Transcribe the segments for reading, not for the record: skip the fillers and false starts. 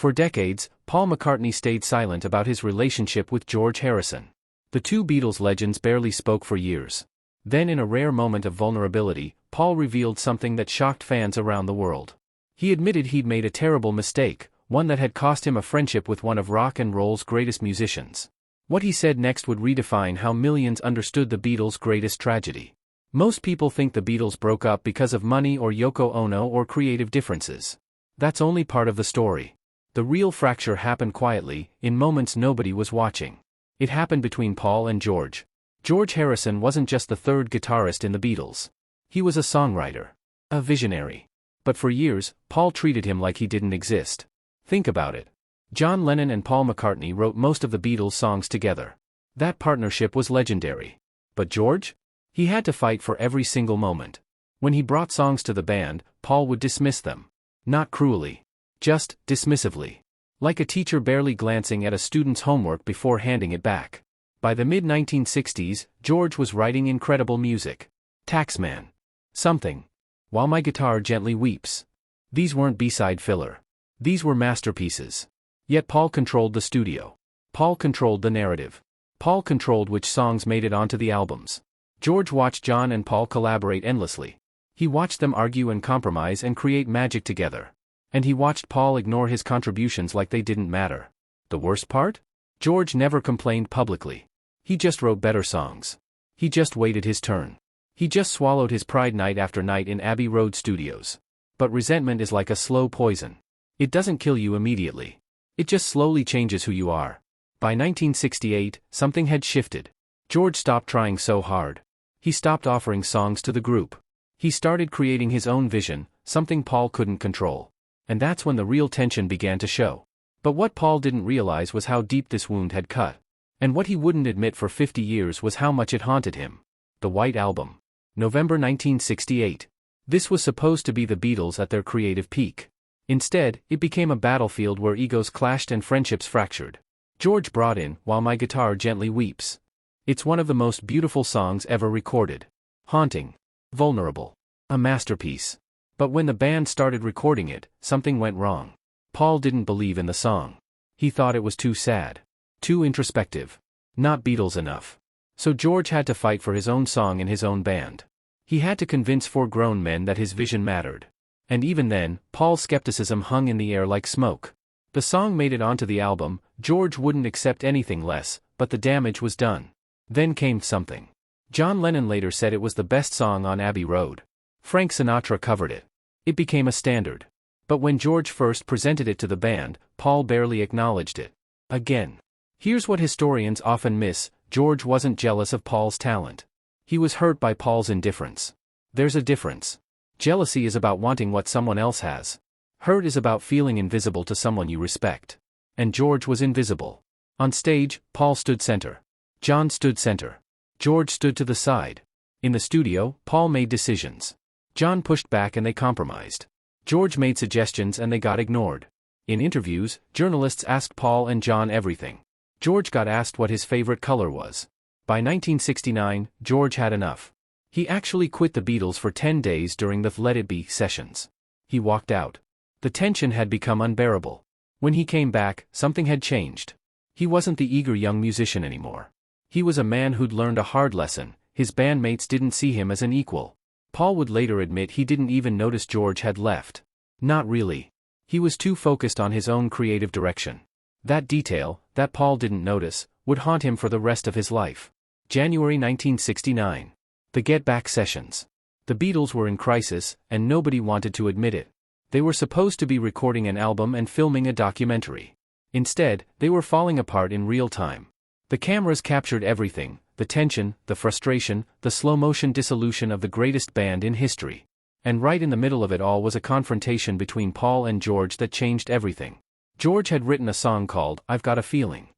For decades, Paul McCartney stayed silent about his relationship with George Harrison. The two Beatles legends barely spoke for years. Then, in a rare moment of vulnerability, Paul revealed something that shocked fans around the world. He admitted he'd made a terrible mistake, one that had cost him a friendship with one of rock and roll's greatest musicians. What he said next would redefine how millions understood the Beatles' greatest tragedy. Most people think the Beatles broke up because of money or Yoko Ono or creative differences. That's only part of the story. The real fracture happened quietly, in moments nobody was watching. It happened between Paul and George. George Harrison wasn't just the third guitarist in the Beatles. He was a songwriter. A visionary. But for years, Paul treated him like he didn't exist. Think about it. John Lennon and Paul McCartney wrote most of the Beatles' songs together. That partnership was legendary. But George? He had to fight for every single moment. When he brought songs to the band, Paul would dismiss them. Not cruelly. Just dismissively. Like a teacher barely glancing at a student's homework before handing it back. By the mid-1960s, George was writing incredible music. Taxman. Something. While My Guitar Gently Weeps. These weren't B-side filler. These were masterpieces. Yet Paul controlled the studio. Paul controlled the narrative. Paul controlled which songs made it onto the albums. George watched John and Paul collaborate endlessly. He watched them argue and compromise and create magic together. And he watched Paul ignore his contributions like they didn't matter. The worst part? George never complained publicly. He just wrote better songs. He just waited his turn. He just swallowed his pride night after night in Abbey Road studios. But resentment is like a slow poison. It doesn't kill you immediately. It just slowly changes who you are. By 1968, something had shifted. George stopped trying so hard. He stopped offering songs to the group. He started creating his own vision, something Paul couldn't control. And that's when the real tension began to show. But what Paul didn't realize was how deep this wound had cut. And what he wouldn't admit for 50 years was how much it haunted him. The White Album. November 1968. This was supposed to be the Beatles at their creative peak. Instead, it became a battlefield where egos clashed and friendships fractured. George brought in While My Guitar Gently Weeps. It's one of the most beautiful songs ever recorded. Haunting. Vulnerable. A masterpiece. But when the band started recording it, something went wrong. Paul didn't believe in the song. He thought it was too sad. Too introspective. Not Beatles enough. So George had to fight for his own song in his own band. He had to convince 4 grown men that his vision mattered. And even then, Paul's skepticism hung in the air like smoke. The song made it onto the album, George wouldn't accept anything less, but the damage was done. Then came something. John Lennon later said it was the best song on Abbey Road. Frank Sinatra covered it. It became a standard. But when George first presented it to the band, Paul barely acknowledged it. Again. Here's what historians often miss: George wasn't jealous of Paul's talent. He was hurt by Paul's indifference. There's a difference. Jealousy is about wanting what someone else has. Hurt is about feeling invisible to someone you respect. And George was invisible. On stage, Paul stood center. John stood center. George stood to the side. In the studio, Paul made decisions. John pushed back and they compromised. George made suggestions and they got ignored. In interviews, journalists asked Paul and John everything. George got asked what his favorite color was. By 1969, George had enough. He actually quit the Beatles for 10 days during the Let It Be sessions. He walked out. The tension had become unbearable. When he came back, something had changed. He wasn't the eager young musician anymore. He was a man who'd learned a hard lesson. His bandmates didn't see him as an equal. Paul would later admit he didn't even notice George had left. Not really. He was too focused on his own creative direction. That detail, that Paul didn't notice, would haunt him for the rest of his life. January 1969. The Get Back sessions. The Beatles were in crisis, and nobody wanted to admit it. They were supposed to be recording an album and filming a documentary. Instead, they were falling apart in real time. The cameras captured everything: the tension, the frustration, the slow-motion dissolution of the greatest band in history. And right in the middle of it all was a confrontation between Paul and George that changed everything. George had written a song called I've Got a Feeling.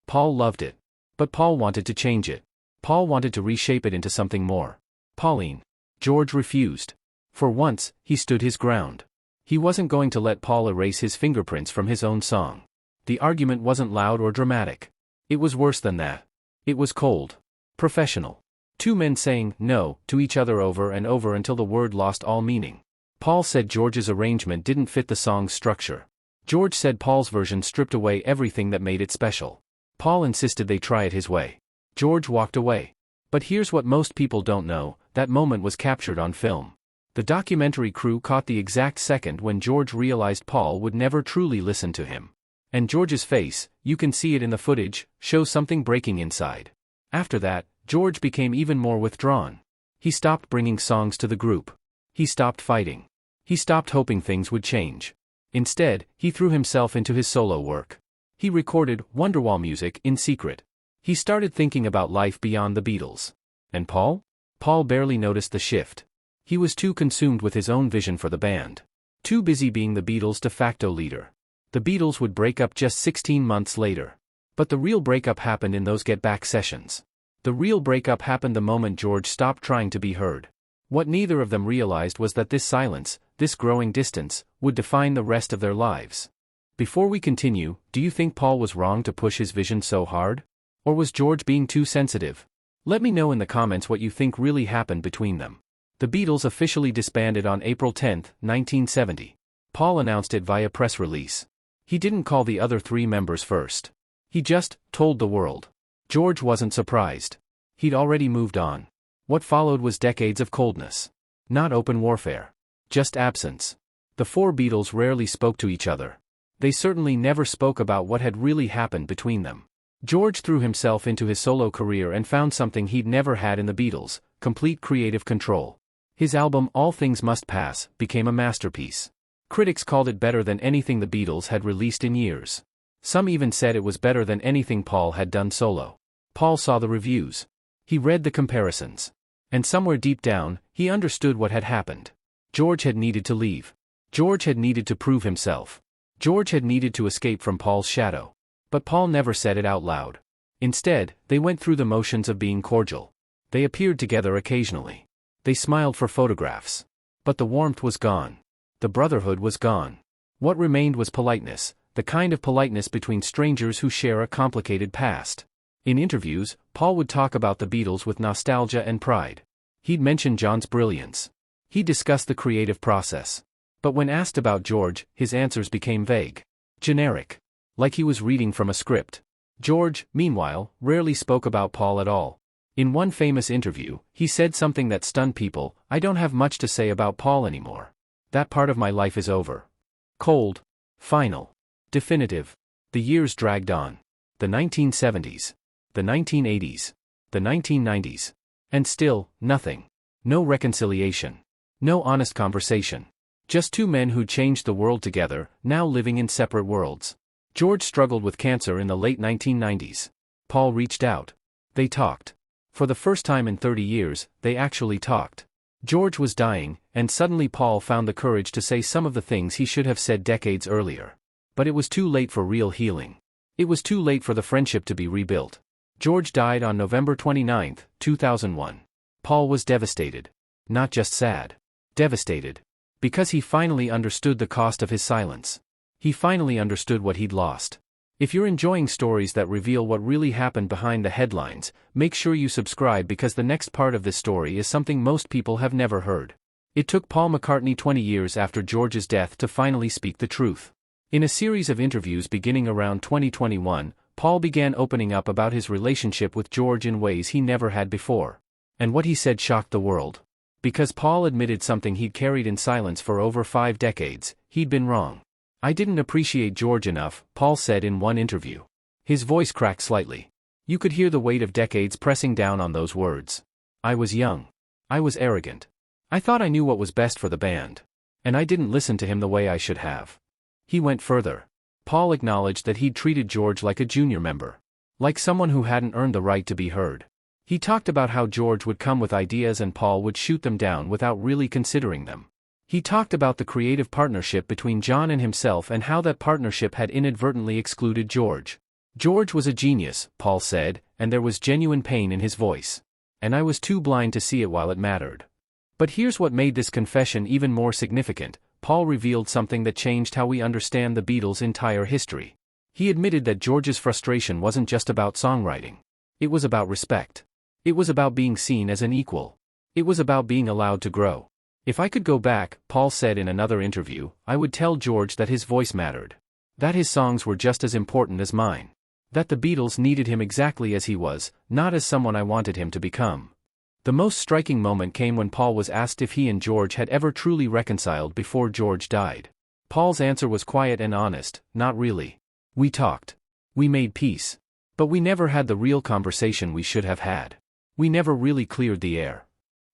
Paul loved it. But Paul wanted to change it. Paul wanted to reshape it into something more. Pauline. George refused. For once, he stood his ground. He wasn't going to let Paul erase his fingerprints from his own song. The argument wasn't loud or dramatic. It was worse than that. It was cold. Professional. 2 men saying no to each other over and over until the word lost all meaning. Paul said George's arrangement didn't fit the song's structure. George said Paul's version stripped away everything that made it special. Paul insisted they try it his way. George walked away. But here's what most people don't know, that moment was captured on film. The documentary crew caught the exact second when George realized Paul would never truly listen to him. And George's face, you can see it in the footage, shows something breaking inside. After that, George became even more withdrawn. He stopped bringing songs to the group. He stopped fighting. He stopped hoping things would change. Instead, he threw himself into his solo work. He recorded Wonderwall music in secret. He started thinking about life beyond the Beatles. And Paul? Paul barely noticed the shift. He was too consumed with his own vision for the band. Too busy being the Beatles' de facto leader. The Beatles would break up just 16 months later. But the real breakup happened in those get-back sessions. The real breakup happened the moment George stopped trying to be heard. What neither of them realized was that this silence, this growing distance, would define the rest of their lives. Before we continue, do you think Paul was wrong to push his vision so hard? Or was George being too sensitive? Let me know in the comments what you think really happened between them. The Beatles officially disbanded on April 10, 1970. Paul announced it via press release. He didn't call the other three members first. He just told the world. George wasn't surprised. He'd already moved on. What followed was decades of coldness. Not open warfare. Just absence. The four Beatles rarely spoke to each other. They certainly never spoke about what had really happened between them. George threw himself into his solo career and found something he'd never had in the Beatles, complete creative control. His album All Things Must Pass became a masterpiece. Critics called it better than anything the Beatles had released in years. Some even said it was better than anything Paul had done solo. Paul saw the reviews. He read the comparisons. And somewhere deep down, he understood what had happened. George had needed to leave. George had needed to prove himself. George had needed to escape from Paul's shadow. But Paul never said it out loud. Instead, they went through the motions of being cordial. They appeared together occasionally. They smiled for photographs. But the warmth was gone. The brotherhood was gone. What remained was politeness, the kind of politeness between strangers who share a complicated past. In interviews, Paul would talk about the Beatles with nostalgia and pride. He'd mention John's brilliance. He'd discuss the creative process. But when asked about George, his answers became vague. Generic. Like he was reading from a script. George, meanwhile, rarely spoke about Paul at all. In one famous interview, he said something that stunned people: "I don't have much to say about Paul anymore. That part of my life is over." Cold. Final. Definitive. The years dragged on. The 1970s. The 1980s. The 1990s. And still, nothing. No reconciliation. No honest conversation. Just two men who changed the world together, now living in separate worlds. George struggled with cancer in the late 1990s. Paul reached out. They talked. For the first time in 30 years, they actually talked. George was dying, and suddenly Paul found the courage to say some of the things he should have said decades earlier. But it was too late for real healing. It was too late for the friendship to be rebuilt. George died on November 29, 2001. Paul was devastated. Not just sad. Devastated. Because he finally understood the cost of his silence. He finally understood what he'd lost. If you're enjoying stories that reveal what really happened behind the headlines, make sure you subscribe, because the next part of this story is something most people have never heard. It took Paul McCartney 20 years after George's death to finally speak the truth. In a series of interviews beginning around 2021, Paul began opening up about his relationship with George in ways he never had before. And what he said shocked the world. Because Paul admitted something he'd carried in silence for over 5 decades: he'd been wrong. "I didn't appreciate George enough," Paul said in one interview. His voice cracked slightly. You could hear the weight of decades pressing down on those words. "I was young. I was arrogant. I thought I knew what was best for the band. And I didn't listen to him the way I should have." He went further. Paul acknowledged that he'd treated George like a junior member. Like someone who hadn't earned the right to be heard. He talked about how George would come with ideas and Paul would shoot them down without really considering them. He talked about the creative partnership between John and himself and how that partnership had inadvertently excluded George. "George was a genius," Paul said, and there was genuine pain in his voice. "And I was too blind to see it while it mattered." But here's what made this confession even more significant. Paul revealed something that changed how we understand the Beatles' entire history. He admitted that George's frustration wasn't just about songwriting. It was about respect. It was about being seen as an equal. It was about being allowed to grow. "If I could go back," Paul said in another interview, "I would tell George that his voice mattered. That his songs were just as important as mine. That the Beatles needed him exactly as he was, not as someone I wanted him to become. The most striking moment came when Paul was asked if he and George had ever truly reconciled before George died. Paul's answer was quiet and honest, not really. We talked. We made peace. But we never had the real conversation we should have had. We never really cleared the air.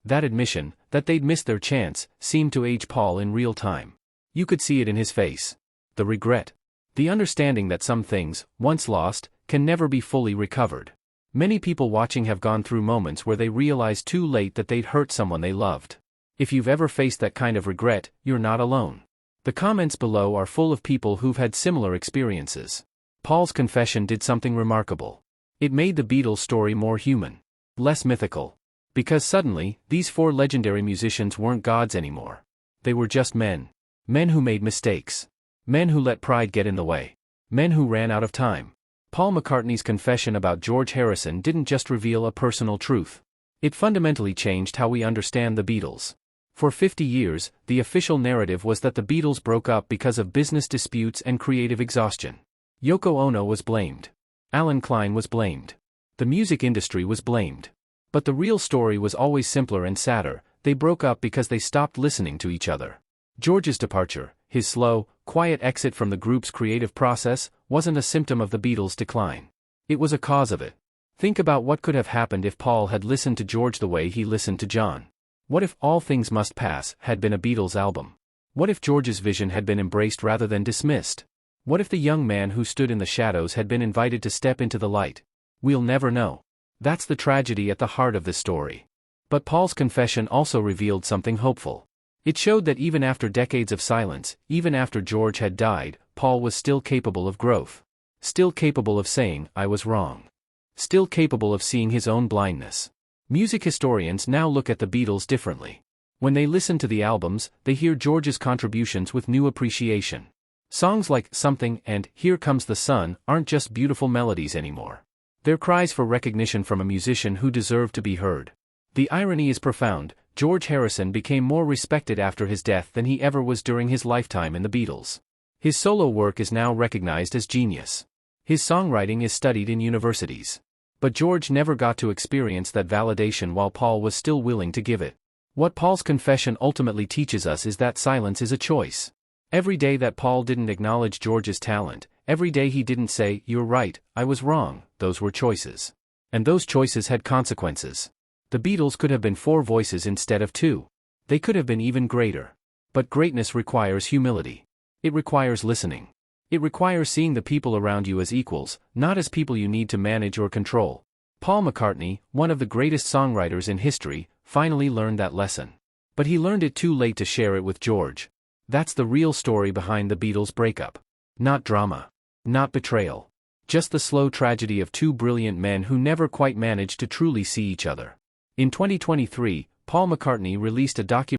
That admission, that they'd missed their chance, seemed to age Paul in real time. You could see it in his face. The regret. The understanding that some things, once lost, can never be fully recovered. Many people watching have gone through moments where they realize too late that they'd hurt someone they loved. If you've ever faced that kind of regret, you're not alone. The comments below are full of people who've had similar experiences. Paul's confession did something remarkable. It made the Beatles story more human. Less mythical. Because suddenly, these four legendary musicians weren't gods anymore. They were just men. Men who made mistakes. Men who let pride get in the way. Men who ran out of time. Paul McCartney's confession about George Harrison didn't just reveal a personal truth. It fundamentally changed how we understand the Beatles. For 50 years, the official narrative was that the Beatles broke up because of business disputes and creative exhaustion. Yoko Ono was blamed. Alan Klein was blamed. The music industry was blamed. But the real story was always simpler and sadder. They broke up because they stopped listening to each other. George's departure, his slow, quiet exit from the group's creative process, wasn't a symptom of the Beatles' decline. It was a cause of it. Think about what could have happened if Paul had listened to George the way he listened to John. What if All Things Must Pass had been a Beatles album? What if George's vision had been embraced rather than dismissed? What if the young man who stood in the shadows had been invited to step into the light? We'll never know. That's the tragedy at the heart of this story. But Paul's confession also revealed something hopeful. It showed that even after decades of silence, even after George had died, Paul was still capable of growth. Still capable of saying, "I was wrong." Still capable of seeing his own blindness. Music historians now look at the Beatles differently. When they listen to the albums, they hear George's contributions with new appreciation. Songs like Something and Here Comes the Sun aren't just beautiful melodies anymore. They're cries for recognition from a musician who deserved to be heard. The irony is profound. George Harrison became more respected after his death than he ever was during his lifetime in the Beatles. His solo work is now recognized as genius. His songwriting is studied in universities. But George never got to experience that validation while Paul was still willing to give it. What Paul's confession ultimately teaches us is that silence is a choice. Every day that Paul didn't acknowledge George's talent, every day he didn't say, "You're right, I was wrong," those were choices. And those choices had consequences. The Beatles could have been 4 voices instead of 2. They could have been even greater. But greatness requires humility. It requires listening. It requires seeing the people around you as equals, not as people you need to manage or control. Paul McCartney, one of the greatest songwriters in history, finally learned that lesson. But he learned it too late to share it with George. That's the real story behind the Beatles' breakup. Not drama. Not betrayal. Just the slow tragedy of 2 brilliant men who never quite managed to truly see each other. In 2023, Paul McCartney released a documentary